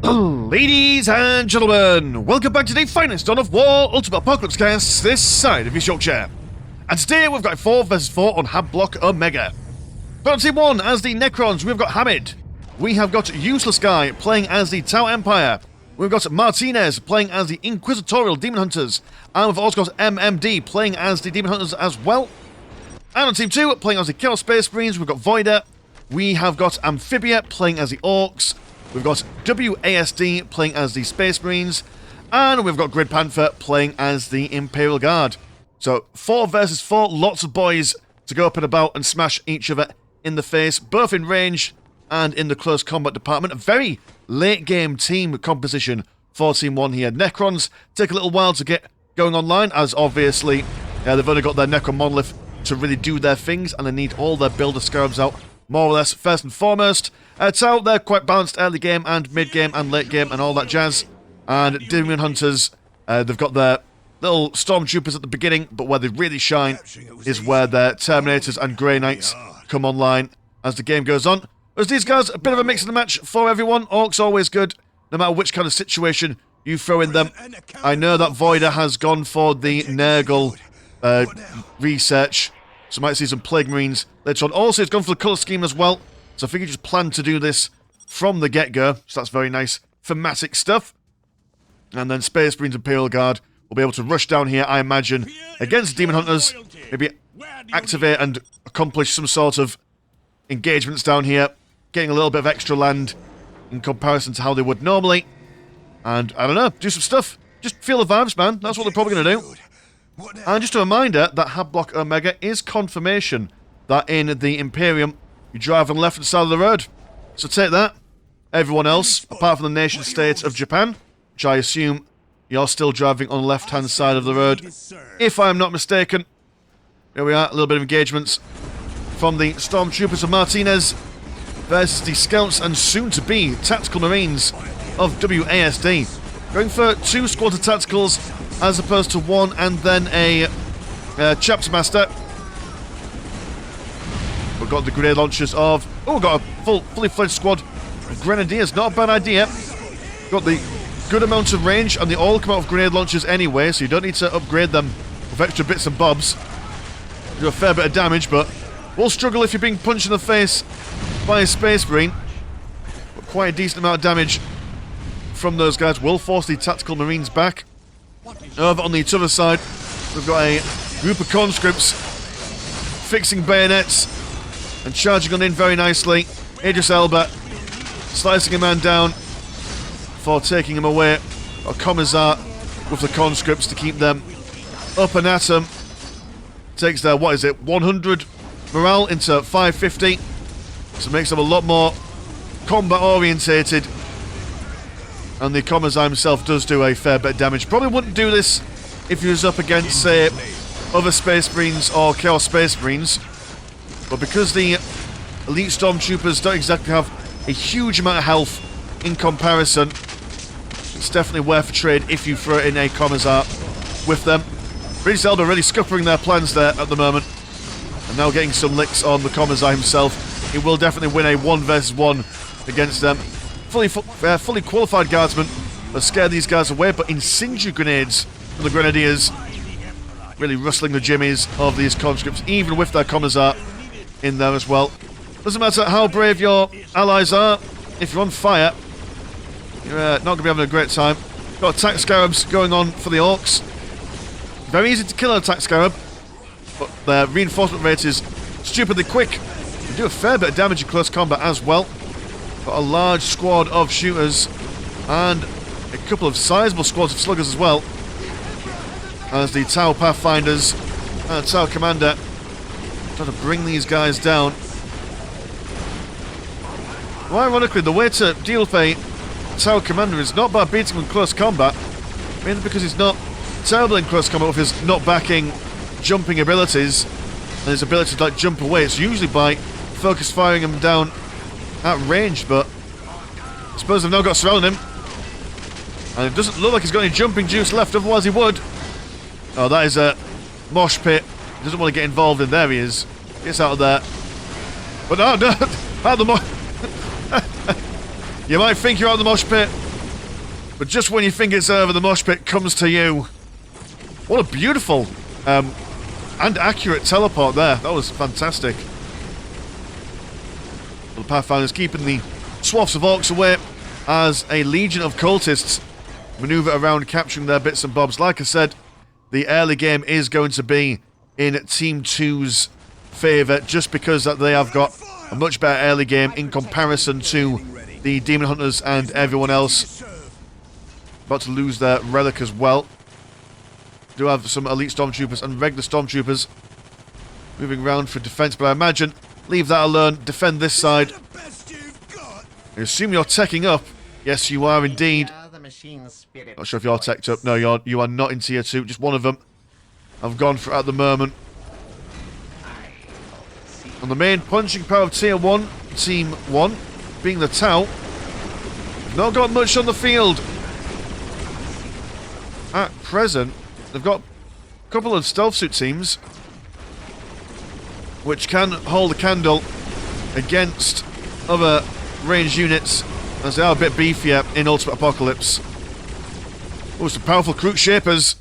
Ladies and gentlemen, welcome back to the finest Dawn of War Ultimate Apocalypse cast this side of East Yorkshire. And today we've got 4 vs 4 on Hadblock Omega. But on Team 1, as the Necrons, we've got Hamid. We have got Useless Guy playing as the Tau Empire. We've got Martinez playing as the Inquisitorial Demon Hunters. And we've also got MMD playing as the Demon Hunters as well. And on Team 2, playing as the Chaos Space Marines, we've got Voider. We have got Amphibia playing as the Orks. We've got WASD playing as the Space Marines. And we've got Grid Panther playing as the Imperial Guard. So 4 versus 4, lots of boys to go up and about and smash each other in the face, both in range and in the close combat department. A very late game team composition for Team 1 here. Necrons take a little while to get going online, as obviously they've only got their Necron monolith to really do their things, and they need all their builder scarabs out more or less first and foremost. Tau, they're quite balanced early game and mid game and late game and all that jazz. And Demon Hunters, they've got their little Stormtroopers at the beginning, but where they really shine is where their Terminators and Grey Knights come online as the game goes on. As these guys, a bit of a mix in the match for everyone. Orcs always good, no matter which kind of situation you throw in them. I know that Voider has gone for the Nurgle research, so might see some Plague Marines later on. Also, it's gone for the colour scheme as well, so I think he just planned to do this from the get-go, so that's very nice thematic stuff. And then Space Marines and Imperial Guard will be able to rush down here, I imagine, against Demon Hunters, maybe activate and accomplish some sort of engagements down here, getting a little bit of extra land in comparison to how they would normally. And, I don't know, do some stuff. Just feel the vibes, man. That's what they're probably going to do. And just a reminder that Hadblock Omega is confirmation that in the Imperium, you drive on the left-hand side of the road. So take that. Everyone else, apart from the nation-state of Japan, which I assume you're still driving on the left-hand side of the road, if I'm not mistaken. Here we are, a little bit of engagements from the Stormtroopers of Martinez versus the Scouts and soon-to-be Tactical Marines of WASD. Going for 2 squads of Tacticals as opposed to 1 and then a Chapter Master. We've got the grenade launchers of... Oh, we've got a fully fledged squad of Grenadiers. Not a bad idea. Got the good amount of range, and they all come out of grenade launchers anyway, so you don't need to upgrade them with extra bits and bobs. Do a fair bit of damage, but will struggle if you're being punched in the face by a Space Marine. But quite a decent amount of damage from those guys. Will force the Tactical Marines back. Over on the other side, we've got a group of conscripts fixing bayonets and charging on in very nicely. Idris Elba slicing a man down for taking him away. A Commissar with the conscripts to keep them up and at him. Takes their, 100 morale into 550. So makes them a lot more combat orientated. And the Commissar himself does do a fair bit of damage. Probably wouldn't do this if he was up against, say, other Space Marines or Chaos Space Marines. But because the Elite Stormtroopers don't exactly have a huge amount of health in comparison, it's definitely worth a trade if you throw in a Commissar with them. Idris Elba really scuppering their plans there at the moment. And now getting some licks on the Commissar himself. He will definitely win a 1 versus 1 against them. Fully qualified guardsmen will scare these guys away, but incendiary grenades from the Grenadiers really rustling the jimmies of these conscripts, even with their Commissar in there as well. Doesn't matter how brave your allies are, if you're on fire, you're not going to be having a great time. Got attack scarabs going on for the Orks. Very easy to kill an attack scarab, but their reinforcement rate is stupidly quick. They do a fair bit of damage in close combat as well. Got a large squad of shooters and a couple of sizable squads of sluggers as well, as the Tau Pathfinders and Tau Commander try to bring these guys down. Well, ironically, the way to deal with a Tau Commander is not by beating him in close combat, mainly because he's not terrible in close combat with his not backing jumping abilities and his ability to like jump away. It's usually by focus firing him down at range, but I suppose they've now got surrounded him. And it doesn't look like he's got any jumping juice left, otherwise he would. Oh, that is a mosh pit. He doesn't want to get involved in. There he is. Gets out of there. But no, out of the mosh... You might think you're out of the mosh pit, But just when you think it's over, the mosh pit comes to you. What a beautiful and accurate teleport there. That was fantastic. The Pathfinder's keeping the swaths of orcs away as a legion of cultists maneuver around, capturing their bits and bobs. Like I said, the early game is going to be in Team 2's favour, just because that they have got a much better early game in comparison to the Demon Hunters and everyone else. About to lose their relic as well. Do have some elite stormtroopers and regular stormtroopers moving around for defence, but I imagine leave that alone, defend this side. I assume you're teching up. Yes, you are indeed. Not sure if you're teched up. No, you are not in tier 2. Just one of them I've gone for at the moment. And the main punching power of tier 1, team 1, being the Tau, not got much on the field. At present, they've got a couple of stealth suit teams which can hold a candle against other ranged units, as they are a bit beefier in Ultimate Apocalypse. Oh, some powerful Kroot Shapers.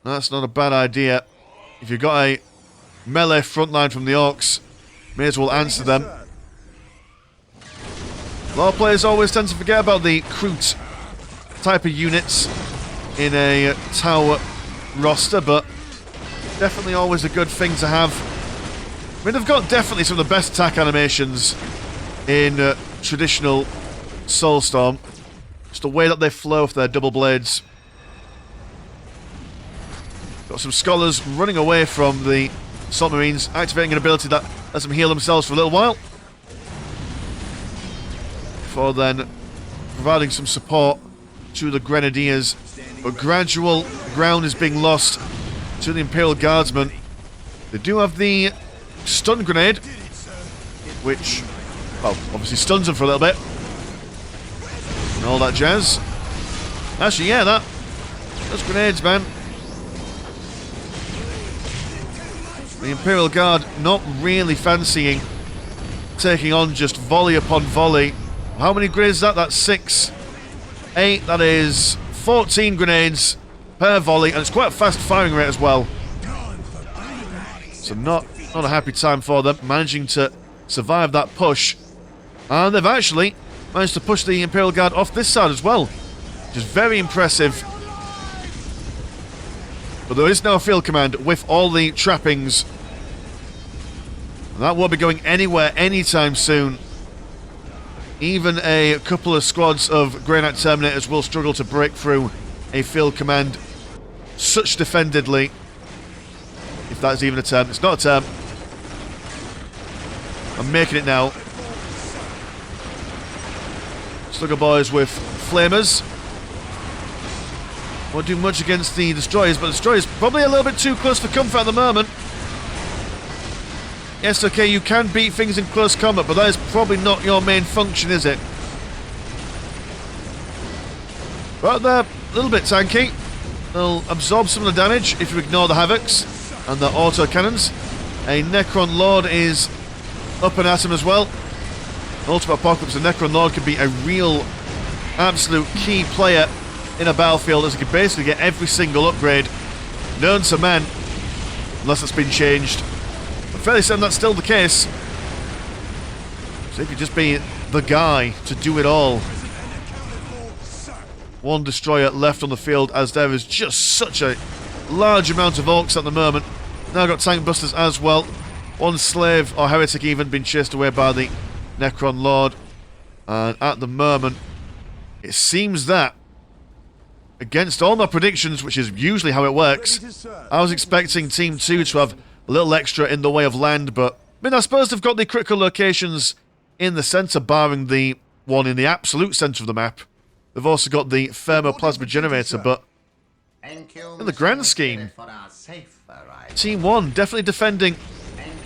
That's not a bad idea. If you've got a melee frontline from the Orks, may as well answer them. A lot of players always tend to forget about the Kroot type of units in a tower roster, but definitely always a good thing to have. I mean, they've got definitely some of the best attack animations in traditional Soulstorm. Just the way that they flow with their double blades. Got some scholars running away from the Salt Marines, activating an ability that lets them heal themselves for a little while. Before then providing some support to the Grenadiers. But gradual ground is being lost to the Imperial Guardsmen. They do have the stun grenade, which, well, obviously stuns them for a little bit. And all that jazz. Actually, yeah, those grenades, man. The Imperial Guard not really fancying taking on just volley upon volley. How many grenades is that? That's 6. 8, that is 14 grenades per volley, and it's quite a fast firing rate as well. So not a happy time for them, managing to survive that push. And they've actually managed to push the Imperial Guard off this side as well, which is very impressive. But there is now a field command with all the trappings, and that won't be going anywhere anytime soon. Even a couple of squads of Grey Knight Terminators will struggle to break through a field command such defendedly. If that's even a term. It's not a term. I'm making it now. Slugger boys with flamers. Won't do much against the destroyers, but the destroyers probably a little bit too close for comfort at the moment. Yes, okay, you can beat things in close combat, but that is probably not your main function, is it? But they're a little bit tanky. They'll absorb some of the damage if you ignore the Havocs and the auto cannons. A Necron Lord is up and at him as well. Ultimate Apocalypse, the Necron Lord can be a real, absolute key player in a battlefield, as he can basically get every single upgrade known to man, unless it's been changed. I'm fairly certain that's still the case. So he could just be the guy to do it all. One destroyer left on the field, as there is just such a large amount of Orks at the moment. Now got tank busters as well. One slave, or heretic even, been chased away by the Necron Lord. And at the moment, it seems that, against all my predictions, which is usually how it works, I was expecting Team 2 to have a little extra in the way of land, but I mean, I suppose they've got the critical locations in the centre, barring the one in the absolute centre of the map. They've also got the thermoplasma generator, but in the grand scheme, Team 1 definitely defending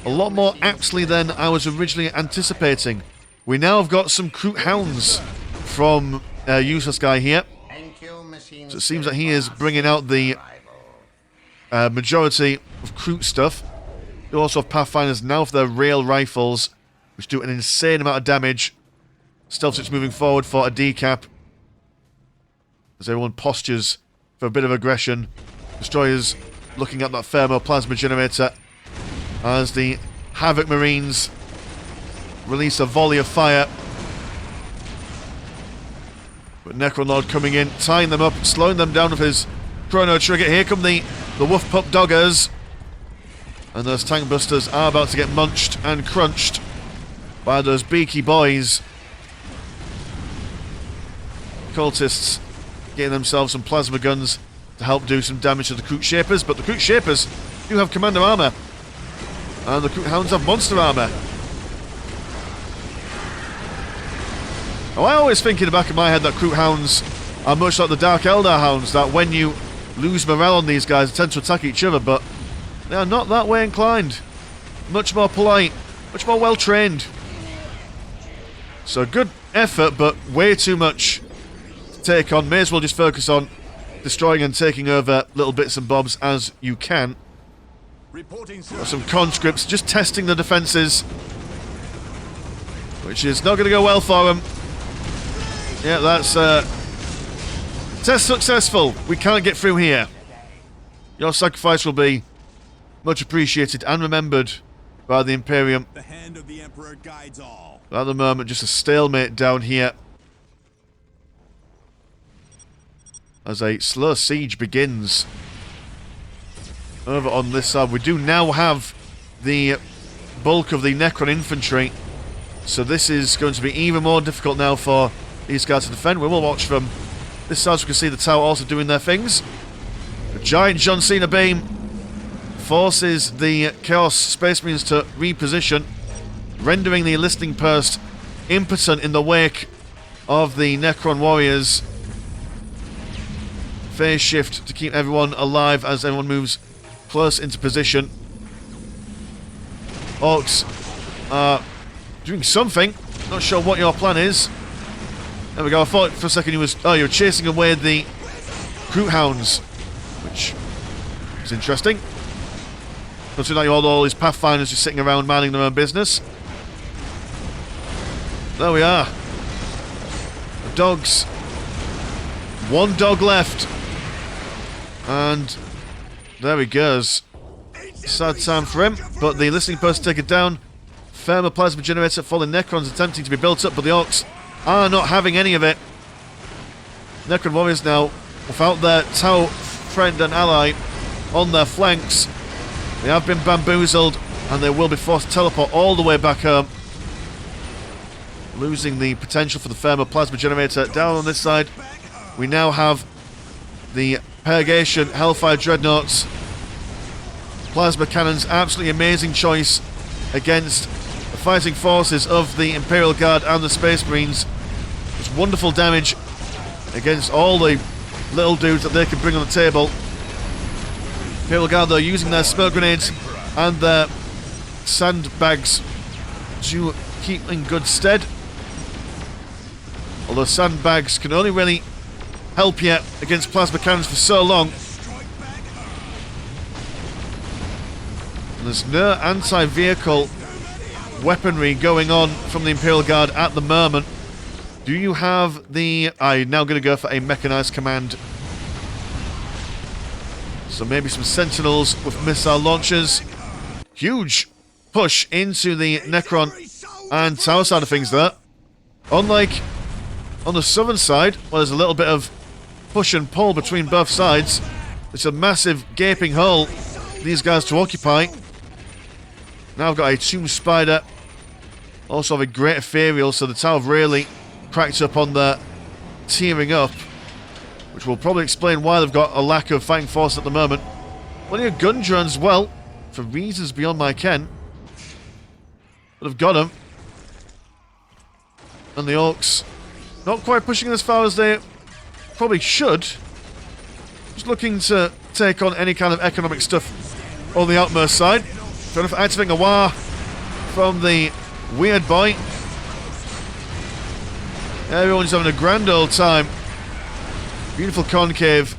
a lot more aptly than I was originally anticipating. We now have got some Kroot Hounds from Useless Guy here. So it seems that he is bringing out the majority of Kroot stuff. They also have Pathfinders now for their rail rifles, which do an insane amount of damage. Stealth suits moving forward for a decap. as everyone postures for a bit of aggression. Destroyers looking at that thermoplasma generator as the Havoc Marines release a volley of fire. But Necronlord coming in, tying them up, slowing them down with his chrono trigger. Here come the Wolf Pup Doggers. And those tank busters are about to get munched and crunched by those beaky boys. Cultists getting themselves some plasma guns to help do some damage to the Kroot Shapers, but the Kroot Shapers do have commander armor, and the Kroot Hounds have monster armor. Now, I always think in the back of my head that Kroot Hounds are much like the Dark Eldar Hounds, that when you lose morale on these guys, they tend to attack each other, but they are not that way inclined. Much more polite, much more well trained. So good effort, but way too much to take on. May as well just focus on destroying and taking over little bits and bobs as you can. Got some conscripts just testing the defences, which is not going to go well for them. Yeah, that's test successful. We can't get through here. Your sacrifice will be much appreciated and remembered by the Imperium. The hand of the Emperor guides all. At the moment, just a stalemate down here as a slow siege begins. Over on this side, we do now have the bulk of the Necron infantry, so this is going to be even more difficult now for these guys to defend. We will watch from this side, so we can see the tower also doing their things. A giant John Cena beam forces the Chaos Space Marines to reposition, rendering the enlisting post impotent in the wake of the Necron warriors. Phase shift to keep everyone alive as everyone moves close into position. Orks are doing something. Not sure what your plan is. There we go. I thought for a second you were chasing away the Kroot Hounds, which is interesting. Considering that you all these Pathfinders just sitting around minding their own business. There we are. The dogs. One dog left. And there he goes. Sad time for him, but the listening post take it down. Thermoplasma generator falling Necrons attempting to be built up, but the Orks are not having any of it. Necron warriors now, without their Tau friend and ally on their flanks, they have been bamboozled and they will be forced to teleport all the way back home, losing the potential for the thermoplasma generator. Down on this side, we now have the Purgation Hellfire Dreadnoughts. Plasma cannons, absolutely amazing choice against the fighting forces of the Imperial Guard and the Space Marines. It's wonderful damage against all the little dudes that they can bring on the table. Imperial Guard, though, using their smoke grenades and their sandbags to keep in good stead. Although sandbags can only really help you against plasma cannons for so long. And there's no anti-vehicle weaponry going on from the Imperial Guard at the moment. Do you have the... I'm now going to go for a mechanized command. So maybe some Sentinels with missile launchers. Huge push into the Necron and Tower side of things there. Unlike on the southern side, where there's a little bit of push and pull between both sides, it's a massive gaping hole for these guys to occupy. Now I've got a Tomb Spider. Also have a Great Ethereal, so the Tower have really cracked up on their tearing up, which will probably explain why they've got a lack of fighting force at the moment. Plenty of gun drones as well, for reasons beyond my ken. But I've got them. And the Orks not quite pushing as far as they probably should. Just looking to take on any kind of economic stuff on the outmost side. Fair enough, activating a war from the weird boy. Everyone's having a grand old time. Beautiful concave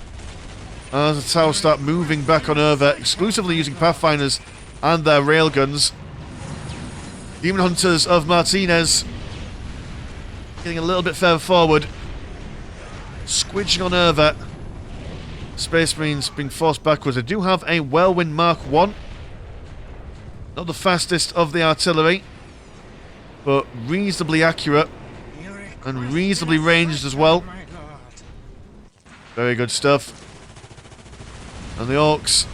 as the towers start moving back on over, exclusively using Pathfinders and their railguns. Demon Hunters of Martinez getting a little bit further forward. squidging on over. Space Marines being forced backwards. I do have a Whirlwind Mark 1. Not the fastest of the artillery, but reasonably accurate and reasonably ranged as well. Very good stuff. And the Orks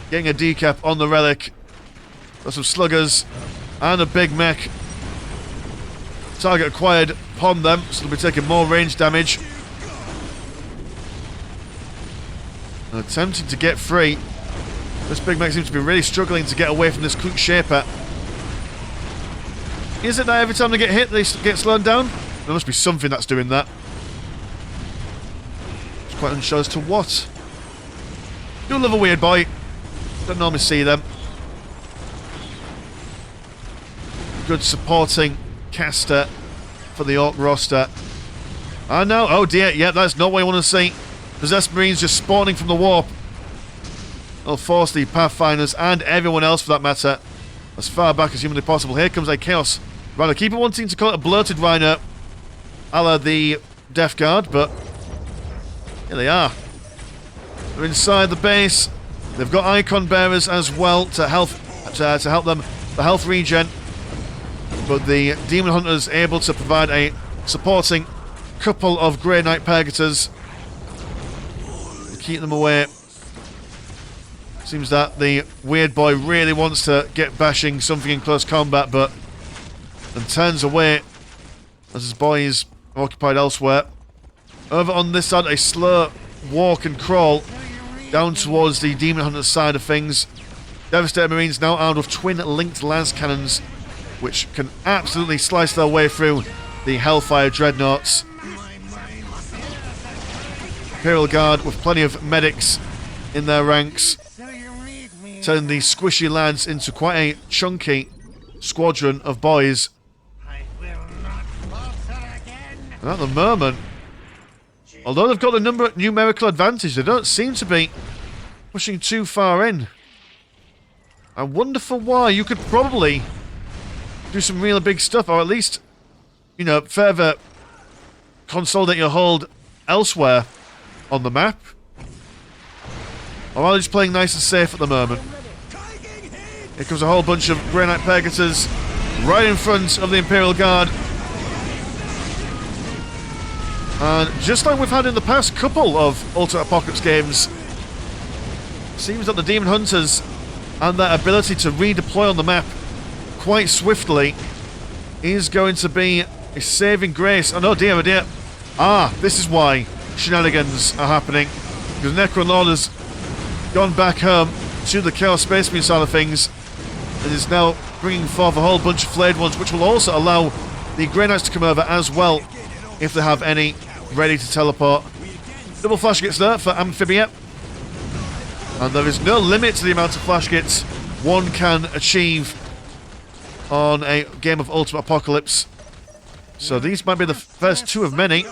getting a decap on the relic. Got some sluggers and a big mech. Target acquired upon them, so they'll be taking more range damage. And attempting to get free. This big mech seems to be really struggling to get away from this Kroot Shaper. Is it that every time they get hit, they get slowed down? There must be something that's doing that. It's quite unsure as to what. Do love a weird boy. Don't normally see them. Good supporting caster for the Ork roster. And now, oh dear, yeah, that's not what I want to see. Possessed Marines just spawning from the warp. They'll force the Pathfinders and everyone else for that matter as far back as humanly possible. Here comes a Chaos Rhino. Keep wanting to call it a bloated Rhino, a la the Death Guard, but here they are. They're inside the base. They've got Icon Bearers as well to help them the health regen. But the Demon Hunter's able to provide a supporting couple of Grey Knight Purgators to keep them away. Seems that the weird boy really wants to get bashing something in close combat, but then turns away as his boy is occupied elsewhere. Over on this side, a slow walk and crawl down towards the Demon Hunter's side of things. Devastator Marines now armed with twin linked lance cannons, which can absolutely slice their way through the Hellfire Dreadnoughts. Imperial Guard with plenty of medics in their ranks, turning the squishy lads into quite a chunky squadron of boys. And at the moment, although they've got the numerical advantage, they don't seem to be pushing too far in. I wonder for why. You could probably do some really big stuff, or at least, you know, further consolidate your hold elsewhere on the map. Or are they just playing nice and safe at the moment? Here comes a whole bunch of Grey Knight Purgators right in front of the Imperial Guard. And just like we've had in the past couple of Ultimate Apocalypse games, seems that the Demon Hunters and their ability to redeploy on the map quite swiftly is going to be a saving grace. Oh no, dear, oh dear. Ah, this is why shenanigans are happening. Because Necron Lord has gone back home to the Chaos Space Marine side of things and is now bringing forth a whole bunch of flayed ones, which will also allow the Grey Knights to come over as well, if they have any ready to teleport. Double flash gets there for Amphibia. And there is no limit to the amount of flash gets one can achieve on a game of Ultimate Apocalypse. So these might be the first two of many.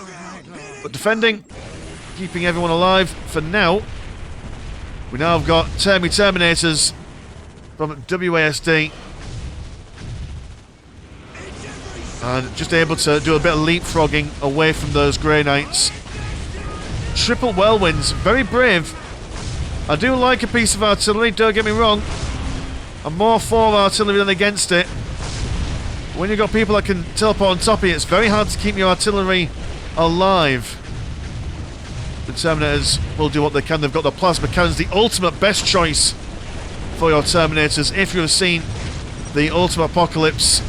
But defending, keeping everyone alive for now. We now have got Terminators from WASD. And just able to do a bit of leapfrogging away from those Grey Knights. Triple Whirlwinds, very brave. I do like a piece of artillery, don't get me wrong. I'm more for artillery than against it. When you've got people that can teleport on top of you, it's very hard to keep your artillery alive. The Terminators will do what they can. They've got the plasma cannons, the ultimate best choice for your Terminators. If you have seen the Ultimate Apocalypse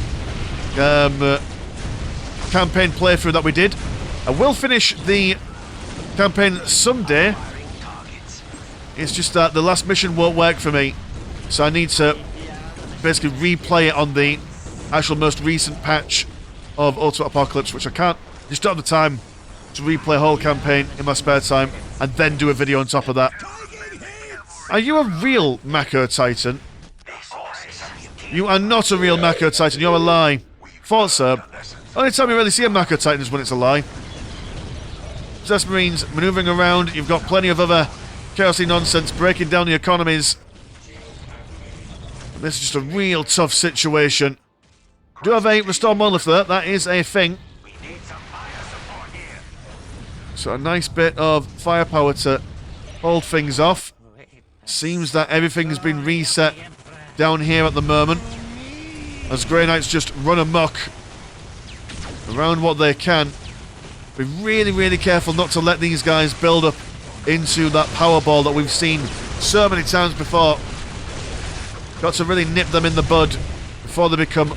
campaign playthrough that we did, I will finish the campaign someday. It's just that the last mission won't work for me, so I need to basically replay it on the actual most recent patch of Ultimate Apocalypse, which I can't, just don't have the time to replay a whole campaign in my spare time and then do a video on top of that. Are you a real Mako Titan? You are not a real Mako Titan, you're a lie. Thought so. Only time you really see a Mako Titan is when it's a lie. Possessed Marines manoeuvring around, you've got plenty of other chaosy nonsense breaking down the economies. This is just a real tough situation. Do have a restore monolith there, that is a thing. So a nice bit of firepower to hold things off. Seems that everything has been reset down here at the moment, as Grey Knights just run amok around what they can. Be really, really careful not to let these guys build up into that power ball that we've seen so many times before. Got to really nip them in the bud before they become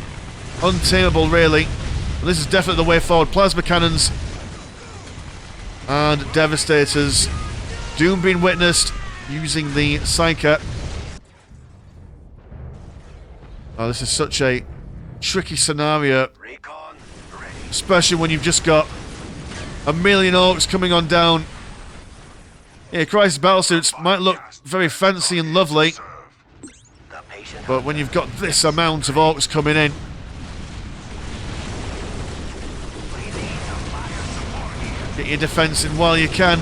untamable, really. And this is definitely the way forward. Plasma cannons and devastators. Doom being witnessed using the Psyker. Oh, this is such a tricky scenario, especially when you've just got a million Orks coming on down. Yeah, Crisis battlesuits might look very fancy and lovely, but when you've got this amount of Orks coming in, get your defense in while you can.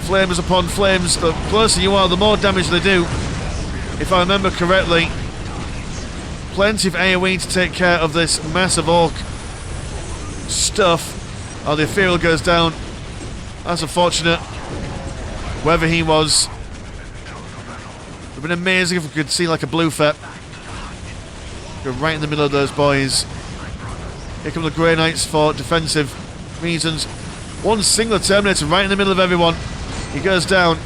Flames upon flames. The closer you are, the more damage they do. If I remember correctly, plenty of AoE to take care of this massive Ork stuff. Oh, the Ethereal goes down. That's unfortunate. Wherever he was. It would have been amazing if we could see like a blue fet. Go right in the middle of those boys. Here come the Grey Knights for defensive reasons. One singular Terminator right in the middle of everyone. He goes down.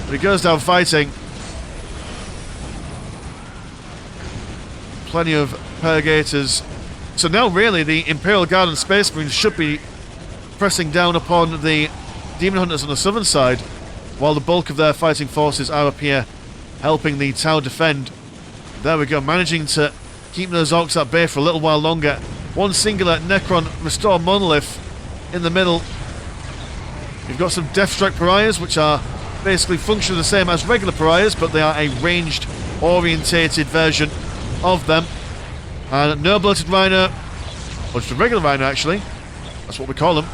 But he goes down fighting. Plenty of Purgators. So now really the Imperial Guard and Space Marines should be pressing down upon the Demon Hunters on the southern side, while the bulk of their fighting forces are up here helping the Tau defend. There we go, managing to keep those Orks at bay for a little while longer. One singular Necron Restore Monolith in the middle. You've got some Deathstrike Pariahs, which are basically function the same as regular Pariahs, but they are a ranged, orientated version of them. And no Bloated Rhino, or just a regular Rhino actually, that's what we call them.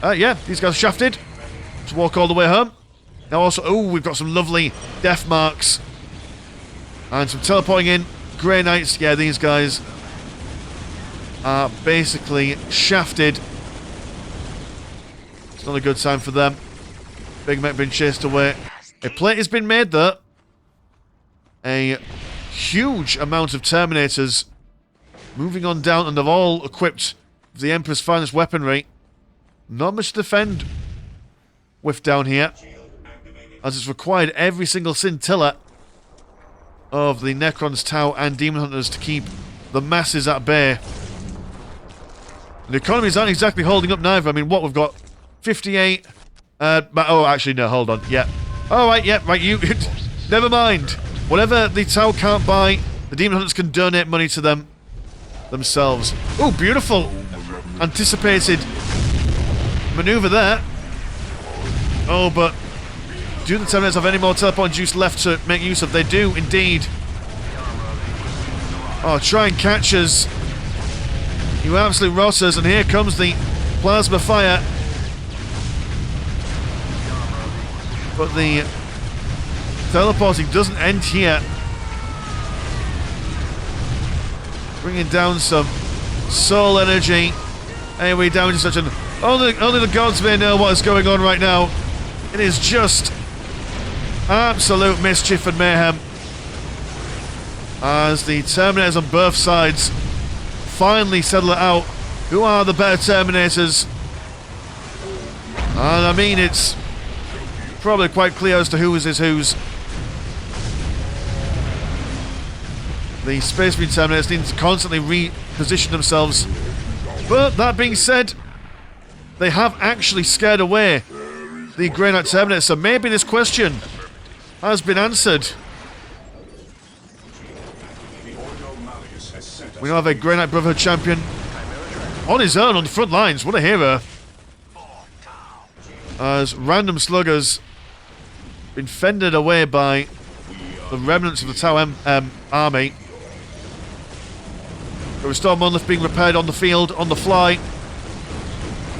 Yeah, these guys are shafted to walk all the way home. Now also, oh, we've got some lovely death marks. And some teleporting in. Grey Knights, yeah, these guys are basically shafted. It's not a good sign for them. Big Mech being chased away. A plate has been made though. A huge amount of Terminators moving on down, and they're all equipped with the Emperor's finest weaponry. Not much to defend with down here, as it's required every single scintilla of the Necrons, Tau and Demon Hunters to keep the masses at bay. The economies aren't exactly holding up neither. I mean, what we've got 58 oh actually no, hold on, yeah, alright, yeah, right, you never mind. Whatever the Tau can't buy, the Demon Hunters can donate money to them themselves. Oh, beautiful anticipated maneuver there. Oh, but do the Terminators have any more teleport juice left to make use of? They do indeed. Oh, try and catch us, you absolute rotters. And here comes the plasma fire, but the teleporting doesn't end here. Bringing down some soul energy. Anyway, damage is such an... Only the gods may know what is going on right now. It is just absolute mischief and mayhem, as the Terminators on both sides finally settle it out. Who are the better Terminators? And I mean, it's probably quite clear as to whose is whose. The Space Marine Terminators need to constantly reposition themselves. But that being said, they have actually scared away the Grey Knight Terminators, so maybe this question has been answered. We now have a Grey Knight Brotherhood champion on his own on the front lines. What a hero. As random sluggers been fended away by the remnants of the Tau army. The Restore Monolith being repaired on the field, on the fly.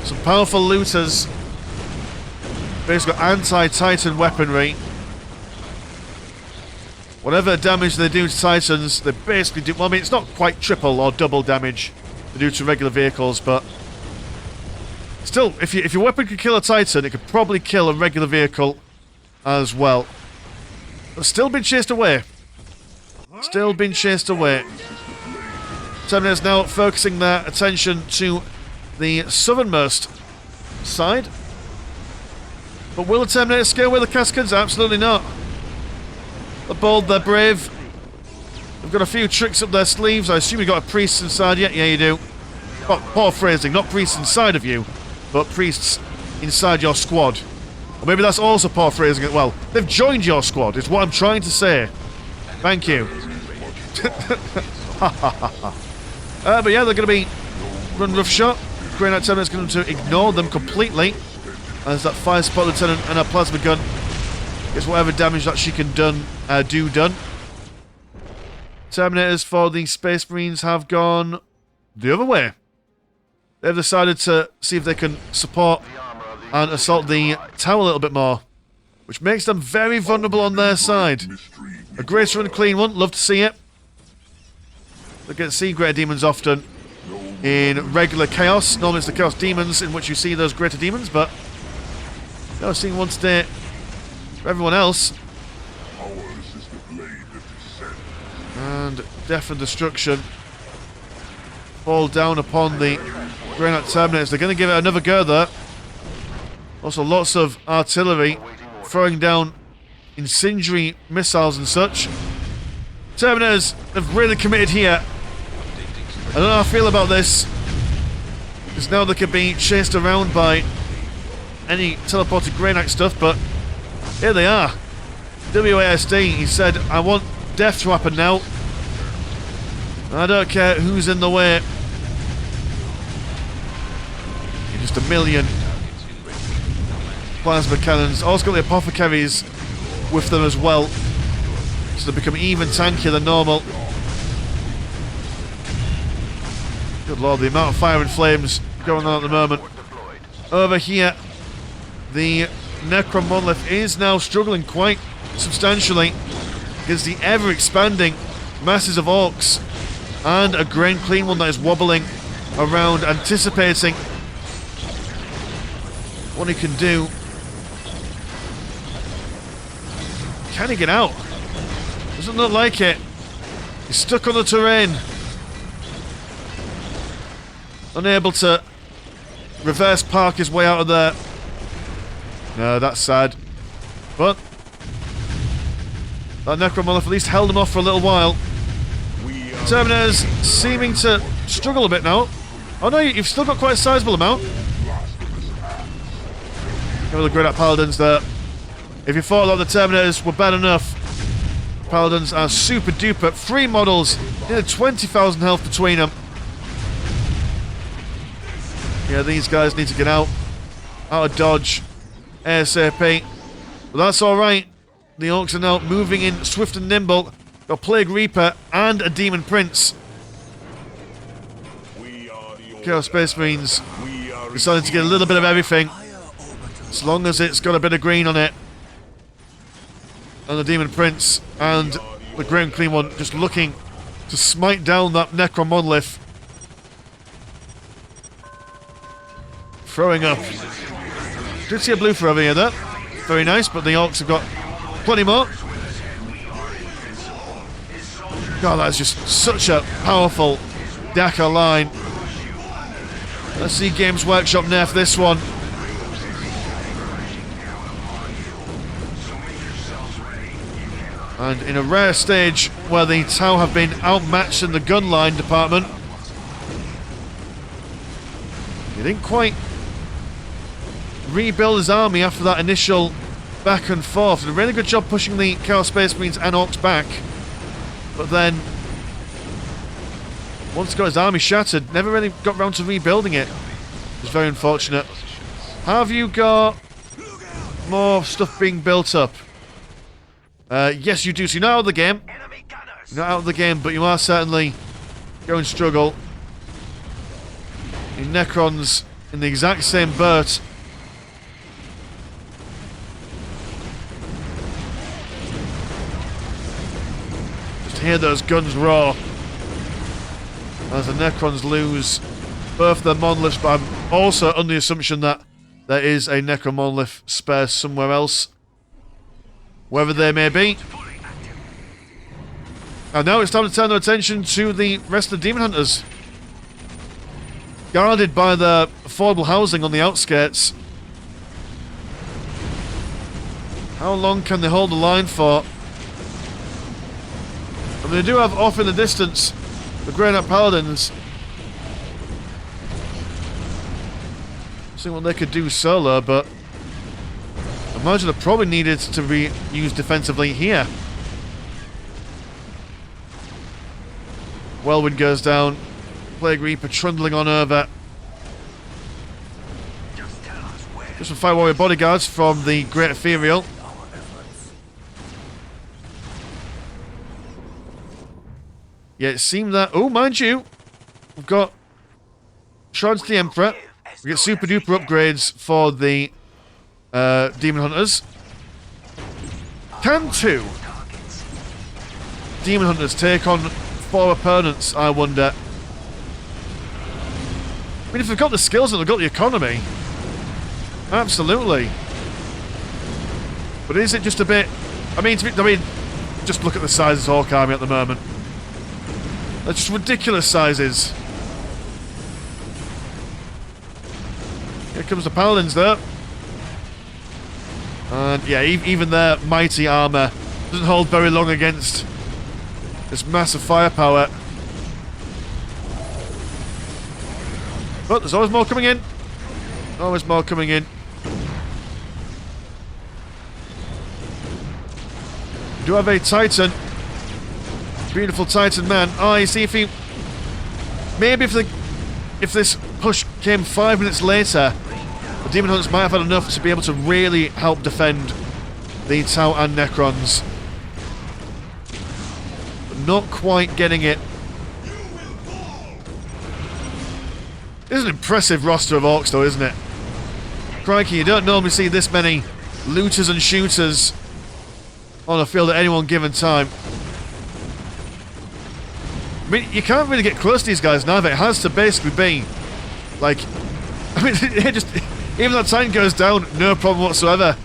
Some powerful looters. Basically got anti-Titan weaponry. Whatever damage they do to Titans, they basically do... Well, I mean, it's not quite triple or double damage they do to regular vehicles, but Still, if your weapon could kill a Titan, it could probably kill a regular vehicle as well. But still been chased away. Still been chased away. Terminators now focusing their attention to the southernmost side. But will the Terminators scale away the Cascades? Absolutely not. They're bold, they're brave. They've got a few tricks up their sleeves. I assume you've got a priest inside yet? Yeah, you do. Oh, poor phrasing. Not priests inside of you, but priests inside your squad. Or maybe that's also poor phrasing as well. They've joined your squad, is what I'm trying to say. Thank you. But yeah, they're going to be run roughshod. Grey Knight Terminator's going to ignore them completely. As that fire spot lieutenant and her plasma gun gets whatever damage that she can done. Terminators for the Space Marines have gone the other way. They've decided to see if they can support and assault the tower a little bit more, which makes them very vulnerable on their side. A greater and clean one, love to see it. They get to see greater demons often in regular chaos. Normally it's the chaos demons in which you see those greater demons, but no, seeing one today for everyone else. And death and destruction fall down upon the Grey Knight Terminators. They're going to give it another go there. Also lots of artillery throwing down incendiary missiles and such. Terminators have really committed here. I don't know how I feel about this, because now they could be chased around by any teleported Grey Knight stuff, but here they are. WASD, he said, I want death to happen now. I don't care who's in the way. Just a million plasma cannons. Also got the apothecaries with them as well, so they become even tankier than normal. Good lord, the amount of fire and flames going on at the moment. Over here, the Necron monolith is now struggling quite substantially against the ever-expanding masses of Orks and a grain clean one that is wobbling around, anticipating what he can do. Can he get out? Doesn't look like it. He's stuck on the terrain. Unable to reverse park his way out of there. No, that's sad. But that Necromolith at least held him off for a little while. Terminators seeming to struggle a bit now. Oh no, you've still got quite a sizable amount. Give the Grey Knight Paladins there. If you thought that the Terminators were bad enough, the Paladins are super duper. 3 models, nearly 20,000 health between them. Yeah, these guys need to get out of dodge ASAP. But that's alright. The Orks are now moving in swift and nimble. Got a Plague Reaper and a Demon Prince. Chaos Space Marines decided to get a little bit of everything, as long as it's got a bit of green on it. And the Demon Prince and the Great and Clean one just looking to smite down that Necron monolith. Throwing up. Did see a blue for over here there. Very nice, but the Orks have got plenty more. God, that's just such a powerful Dakar line. Let's see Games Workshop nerf this one. And in a rare stage where the Tau have been outmatched in the gunline department, he didn't quite rebuild his army after that initial back and forth. Did a really good job pushing the Chaos Space Marines and Orks back. But then, once he got his army shattered, never really got round to rebuilding it. It was very unfortunate. Have you got more stuff being built up? Yes, you do. So you're not out of the game. You're not out of the game, but you are certainly going to struggle. Your Necrons in the exact same boat. Just hear those guns roar as the Necrons lose both the monoliths, but I'm also under the assumption that there is a Necron monolith spare somewhere else. Wherever they may be. And now it's time to turn our attention to the rest of the Demon Hunters. Guarded by the affordable housing on the outskirts. How long can they hold the line for? And they do have off in the distance the Grey Knight Paladins. See what they could do solo, but I imagine they probably needed to be used defensively here. Whirlwind goes down. Plague Reaper trundling on over. Just some Fire Warrior bodyguards from the Great Ethereal. Yeah, it seemed that... Oh, mind you, we've got Shrines to the Emperor. We get super duper upgrades for the Demon Hunters. Can 2 Demon Hunters take on 4 opponents, I wonder? I mean, if they've got the skills and they've got the economy, absolutely. But is it just a bit... I mean, just look at the size of this Orc army at the moment. They're just ridiculous sizes. Here comes the Paladins there. And yeah, even their mighty armour doesn't hold very long against this massive firepower. But there's always more coming in. Always more coming in. We do have a Titan. Beautiful Titan man. Oh, you see, if he... Maybe if this push came 5 minutes later, the Demon Hunters might have had enough to be able to really help defend the Tau and Necrons. But not quite getting it. This is an impressive roster of Orks though, isn't it? Crikey, you don't normally see this many looters and shooters on a field at any one given time. I mean, you can't really get close to these guys neither. It has to basically be like... I mean, it just... Even that Titan goes down, no problem whatsoever.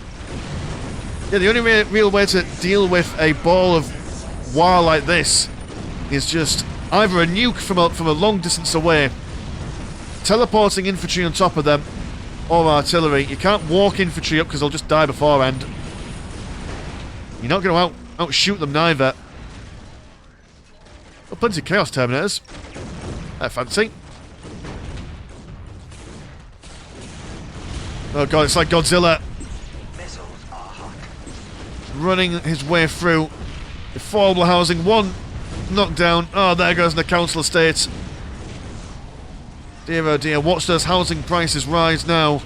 Yeah, the only real way to deal with a ball of war like this is just either a nuke from a long distance away, teleporting infantry on top of them, or artillery. You can't walk infantry up because they'll just die beforehand. You're not going to outshoot them neither. Oh, plenty of Chaos Terminators. They're fancy. Oh god, it's like Godzilla running his way through the affordable housing. One knockdown. Oh, there goes the council estate. Dear oh dear, watch those housing prices rise now.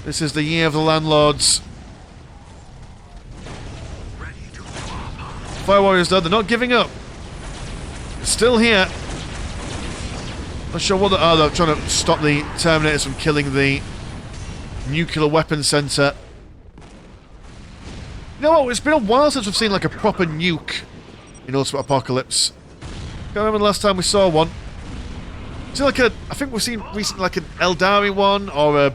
This is the year of the landlords. Fire Warriors though, they're not giving up. They're still here. Not sure what they are though, trying to stop the Terminators from killing the nuclear weapons centre. You know what, it's been a while since we've seen like a proper nuke in Ultimate Apocalypse. Can't remember the last time we saw one. Is it like a... I think we've seen recently like an Eldari one, or a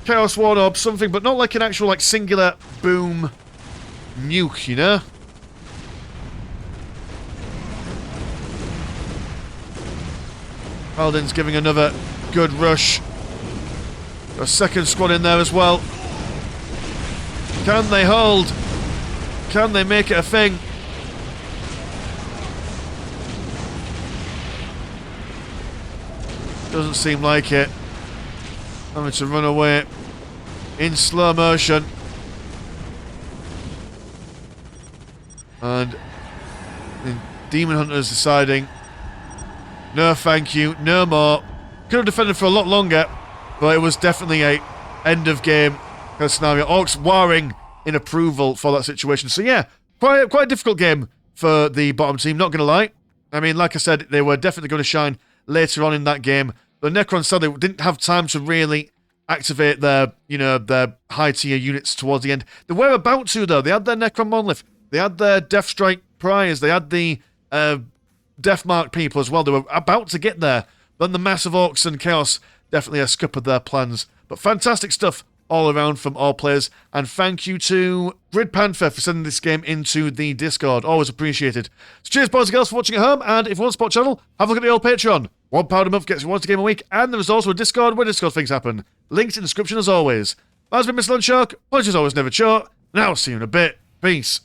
Chaos War Orb, something, but not like an actual like singular boom nuke, you know? Paladin's giving another good rush. Got a second squad in there as well. Can they hold? Can they make it a thing? Doesn't seem like it. Having to run away in slow motion. And the Demon Hunters deciding, no thank you, no more. Could have defended for a lot longer, but it was definitely a end of game kind of scenario. Orks warring in approval for that situation. So yeah, quite a difficult game for the bottom team, not going to lie. I mean, like I said, they were definitely going to shine later on in that game. The Necrons sadly didn't have time to really activate their, their high tier units towards the end. They were about to though. They had their Necron Monolith. They had their Deathstrike Priors. They had the death-marked people as well. They were about to get there. Then the massive Orks and Chaos definitely scuppered their plans. But fantastic stuff all around from all players. And thank you to Grid Panther for sending this game into the Discord. Always appreciated. So cheers, boys and girls, for watching at home. And if you want to support the channel, have a look at the old Patreon. £1 a month gets you once a game a week. And there is also a Discord where Discord things happen. Links in the description as always. That's been Mr. Lunchshark. Pleasure's always never short. And I'll see you in a bit. Peace.